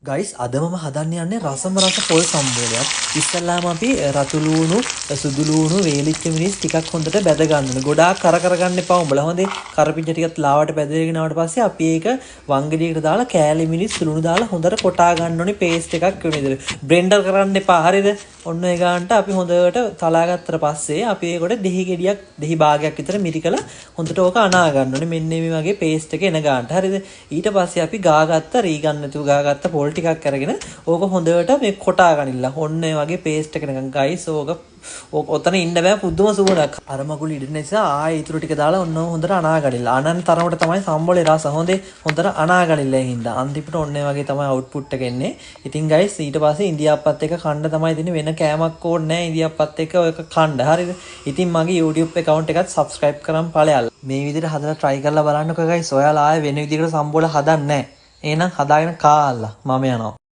Guys අද මම හදන්න යන්නේ රසම රස පොල් සම්බෝලයක්. ඉස්සල්ලාම අපි රතු ලූණු, සුදු ලූණු, වේලිච්ච මිරිස් ටිකක් හොඳට බැද ගන්න ඕනේ. ගොඩාක් කර ගන්න එපා. උඹලා හොඳේ කරපිංච ටිකත් ලාවට බැදගෙන ආවට පස්සේ අපි ඒක වංගෙඩියකට දාලා කෑලි මිරිස් සුළුණු දාලා හොඳට කොටා ගන්න ඕනේ පේස්ට් එකක් වෙන විදිහට. බ්ලෙන්ඩර් කරන්න එපා. හරිද? ඔන්න ඒ ගානට අපි හොඳට තලා ගත්තට පස්සේ අපි ඒකට දෙහි ගෙඩියක් දෙහි භාගයක් විතර මිරිකලා හොඳට ඕක අනා ගන්න ඕනේ. මෙන්න මේ වගේ පේස්ට් එක එන ගානට. හරිද? ඊට පස්සේ අපි ගාගත්ත රී ගන්න නැතුව ගාගත්ත පොල් ටිකක් අරගෙන ඕක හොඳට මේ කොටා ගනින්න. ඔන්න ඒ වගේ පේස්ට් එක නිකන් ගයිස් ඕක ඔතන ඉන්න බෑ පුදුම සුවඳක්. අර මගුල ඉඩ නිසා ආයෙ ඊටු ටික දාලා ඔන්න හොඳට අනා ගනින්න. අනන් තරමට තමයි සම්බෝලේ රස හොඳේ හොඳට අනා ගනින්න හින්දා. අන්තිමට ඔන්න ඒ වගේ තමයි අවුට්පුට් එක එන්නේ. ඉතින් ගයිස් ඊට පස්සේ ඉන්දියාප්පත් එක කන්න තමයි දෙන්නේ. වෙන කෑමක් ඕනේ නැහැ ඉන්දියාප්පත් එක ඔයක කන්න. හරිද? ඉතින් මගේ YouTube account එකත් subscribe කරන් ඵලයල්. මේ විදිහට හදලා try කරලා බලන්නකෝ ගයිස්. ඔයාලා ආයෙ වෙන විදිහකට සම්බෝල හදන්නේ නැහැ. එහෙනම් හදාගෙන කාලා මම යනවා.